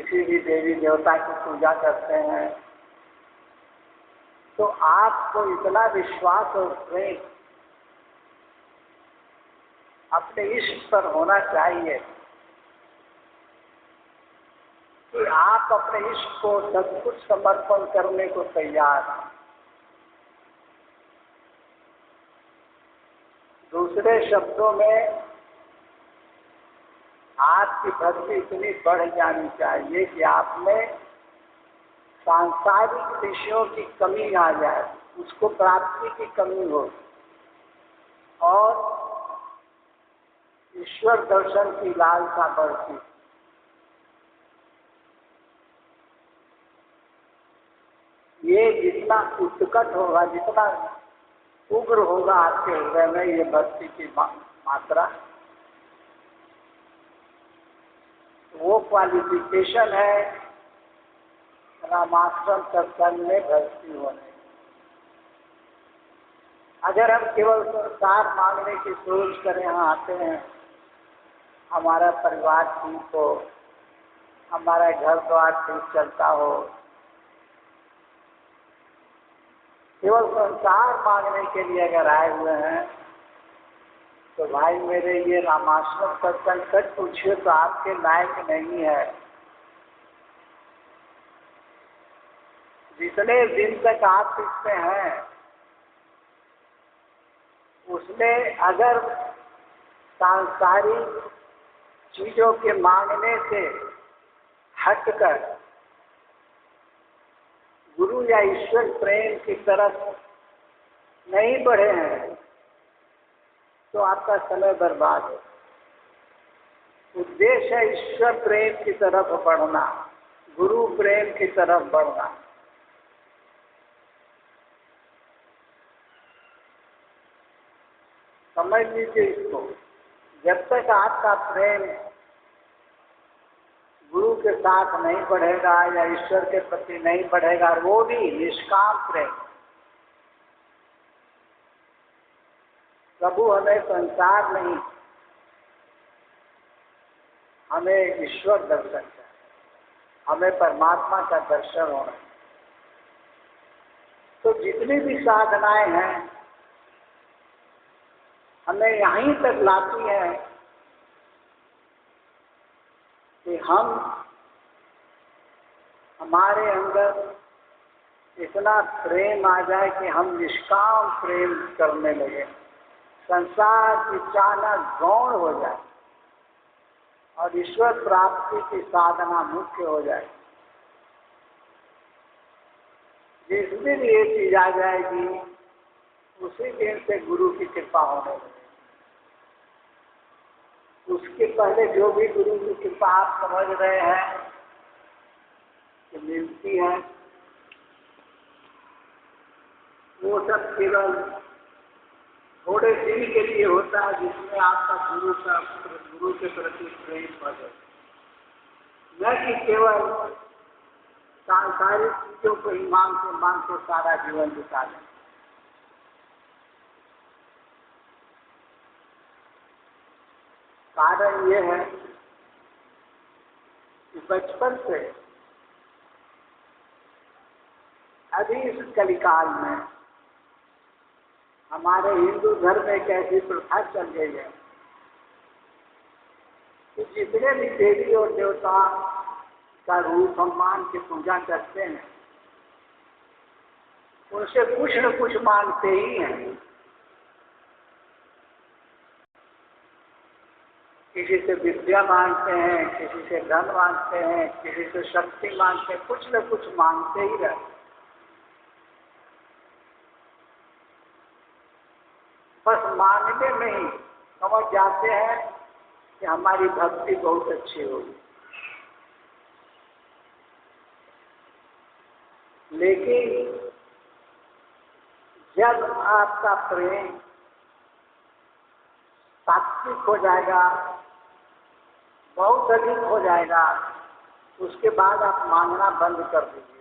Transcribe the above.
किसी भी देवी देवता की पूजा करते हैं, तो आपको इतना विश्वास और प्रेम अपने इष्ट पर होना चाहिए कि आप अपने इष्ट को सब कुछ समर्पण करने को तैयार हैं। दूसरे शब्दों में आपकी भक्ति इतनी बढ़ जानी चाहिए कि आप में सांसारिक विषयों की कमी आ जाए, उसको प्राप्ति की कमी हो और ईश्वर दर्शन की लालसा बढ़ती। ये जितना उत्कट होगा, जितना उग्र होगा आपके हृदय में ये भक्ति की मात्रा, वो क्वालिफिकेशन है रामाश्रम सत्संग में भक्ति होने। अगर हम केवल संसार मांगने की सोच कर यहाँ आते हैं, हमारा परिवार ठीक हो, हमारा घर द्वार ठीक चलता हो, केवल संसार मांगने के लिए अगर आए हुए हैं, तो भाई मेरे ये रामाश्रम सत्संग सच पूछिए तो आपके लायक नहीं है। जितने दिन तक आप इसमें हैं, उसमें अगर सांसारिक चीजों के मांगने से हटकर गुरु या ईश्वर प्रेम की तरफ नहीं बढ़े हैं, तो आपका समय बर्बाद है। उद्देश्य है ईश्वर प्रेम की तरफ बढ़ना, गुरु प्रेम की तरफ बढ़ना। समझ लीजिए इसको। जब तक आपका प्रेम गुरु के साथ नहीं बढ़ेगा या ईश्वर के प्रति नहीं बढ़ेगा, वो भी निष्काम प्रेम, प्रभु हमें संसार नहीं, हमें ईश्वर दर्शन चाहिए, हमें परमात्मा का दर्शन होना। तो जितनी भी साधनाएं हैं हमें यहीं तक लाती हैं कि हमारे अंदर इतना प्रेम आ जाए कि हम निष्काम प्रेम करने लगे, संसार की चाहना गौण हो जाए और ईश्वर प्राप्ति की साधना मुख्य हो जाए। जिस दिन ये चीज आ जाएगी, उसी दिन से गुरु की कृपा होने लगेगी। उसके पहले जो भी गुरु की कृपा आप समझ रहे हैं कि मिलती है, वो सब केवल थोड़े दिन के लिए होता है, जिसमें आपका गुरु के प्रति प्रेम बढ़े, न कि केवल सांसारिक चीजों को ही मांगते सारा जीवन बिता दें। कारण ये है कि बचपन से अभी इस कलिकाल में हमारे हिंदू धर्म में एक ऐसी प्रथा चल गई है कि जितने भी देवी और देवता का रूप हम मान के पूजा करते हैं, उनसे कुछ न कुछ मांगते ही हैं। किसी से विद्या मांगते हैं, किसी से धन मांगते हैं, किसी से शक्ति मांगते हैं, कुछ न कुछ मांगते ही रहते। बस मांगने में ही समझ जाते हैं कि हमारी भक्ति बहुत अच्छी होगी। लेकिन जब आपका प्रेम सात्विक हो जाएगा, बहुत अधिक हो जाएगा, उसके बाद आप मांगना बंद कर दीजिए।